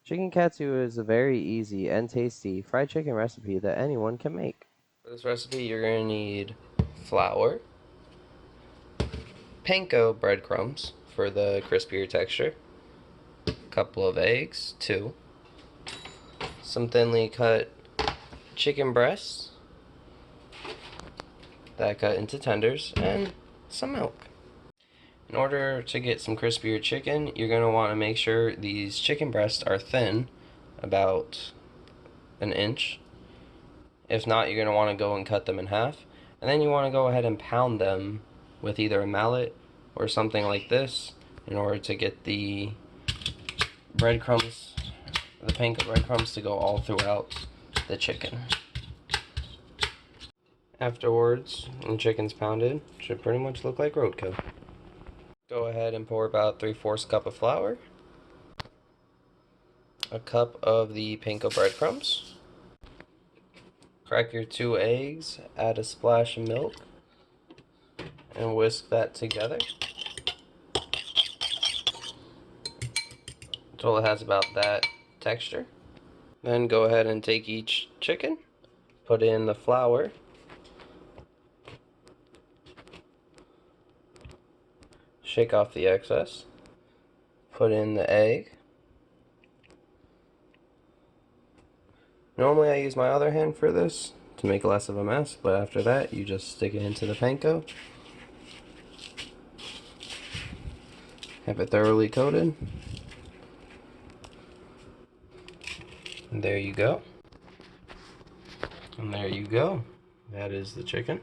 Chicken katsu is a very easy and tasty fried chicken recipe that anyone can make. For this recipe, you're going to need flour, panko breadcrumbs for the crispier texture, a couple of eggs, 2, some thinly cut chicken breasts that I cut into tenders, and some milk. In order to get some crispier chicken, you're going to want to make sure these chicken breasts are thin, about an inch. If not, you're going to want to go and cut them in half. And then you want to go ahead and pound them with either a mallet or something like this in order to get the breadcrumbs, the panko breadcrumbs, to go all throughout the chicken. Afterwards, when the chicken's pounded, it should pretty much look like roadkill. Go ahead and pour about 3/4 cup of flour, a cup of the panko breadcrumbs, crack your 2 eggs, add a splash of milk, and whisk that together until it has about that texture. Then go ahead and take each chicken, put in the flour, shake off the excess, put in the egg. Normally I use my other hand for this to make less of a mess, but after that you just stick it into the panko, have it thoroughly coated, and there you go. And there you go. That is the chicken.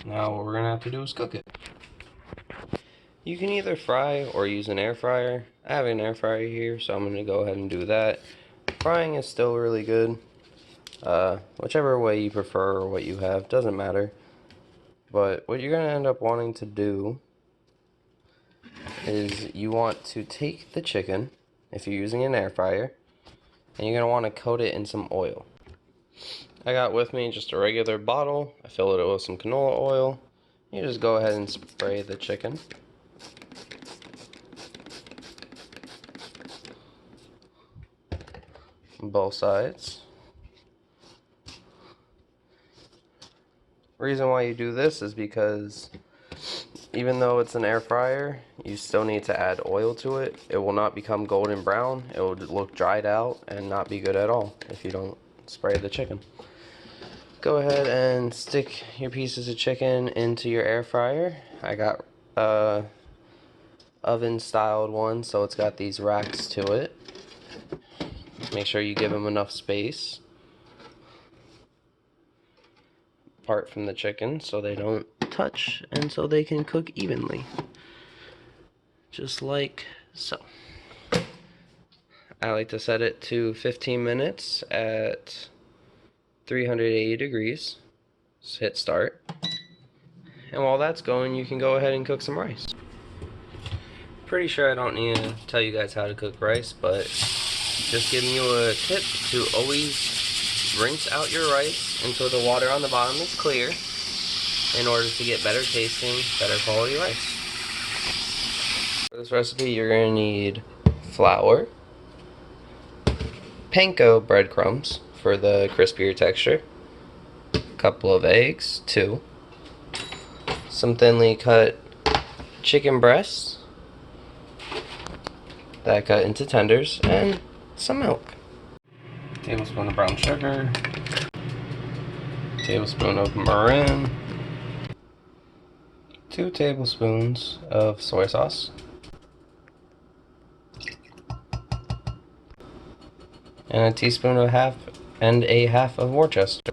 Now what we're gonna have to do is cook it. You can either fry or use an air fryer. I have an air fryer here, so I'm gonna go ahead and do that. Frying is still really good. Whichever way you prefer or what you have, doesn't matter. But what you're gonna end up wanting to do is you want to take the chicken, if you're using an air fryer, and you're gonna want to coat it in some oil. I got with me just a regular bottle. I fill it with some canola oil. You just go ahead and spray the chicken. Both sides. Reason why you do this is because even though it's an air fryer, you still need to add oil to it. It will not become golden brown. It will look dried out and not be good at all if you don't spray the chicken. Go ahead and stick your pieces of chicken into your air fryer. I got oven styled one, so it's got these racks to it. Make sure you give them enough space apart from the chicken so they don't touch and so they can cook evenly. Just like so. I like to set it to 15 minutes at 380 degrees. Just hit start. And while that's going, you can go ahead and cook some rice. Pretty sure I don't need to tell you guys how to cook rice, but just giving you a tip to always rinse out your rice until the water on the bottom is clear in order to get better tasting, better quality rice. For this recipe, you're going to need flour, panko breadcrumbs for the crispier texture, a couple of eggs, 2, some thinly cut chicken breasts that I cut into tenders, and some milk. Tablespoon of brown sugar, tablespoon of mirin, 2 tablespoons of soy sauce, and a teaspoon and a half of Worcestershire.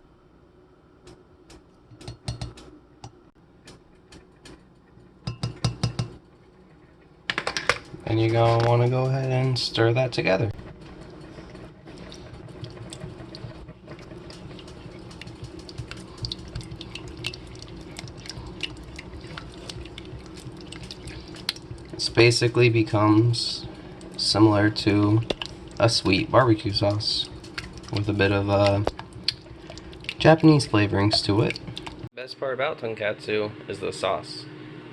And you're going to want to go ahead and stir that together. This basically becomes similar to a sweet barbecue sauce with a bit of Japanese flavorings to it. The best part about tonkatsu is the sauce,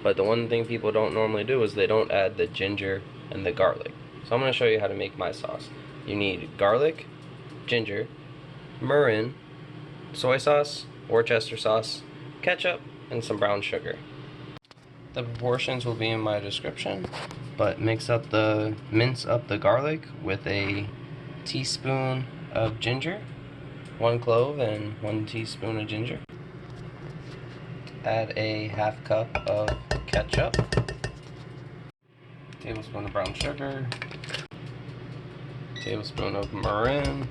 but the one thing people don't normally do is they don't add the ginger and the garlic. So I'm going to show you how to make my sauce. You need garlic, ginger, mirin, soy sauce, Worcestershire sauce, ketchup, and some brown sugar. The proportions will be in my description, but mince up the garlic with a teaspoon of ginger, 1 clove and 1 teaspoon of ginger. Add a half cup of ketchup, tablespoon of brown sugar, tablespoon of mirin,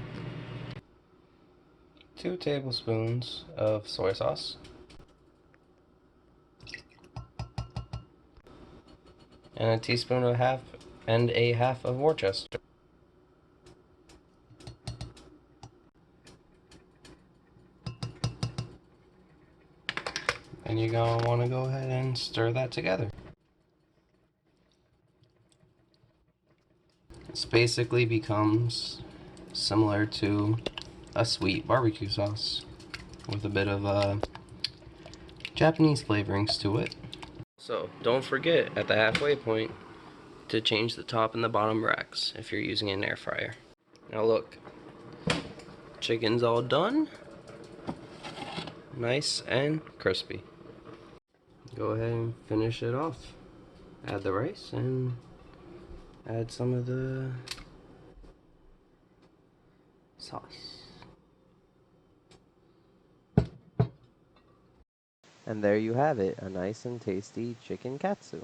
2 tablespoons of soy sauce, and a half of Worcester. And you're gonna want to go ahead and stir that together. This basically becomes similar to a sweet barbecue sauce with a bit of Japanese flavorings to it. So don't forget at the halfway point to change the top and the bottom racks if you're using an air fryer. Now look, chicken's all done, nice and crispy. Go ahead and finish it off. Add the rice and add some of the sauce. And there you have it, a nice and tasty chicken katsu.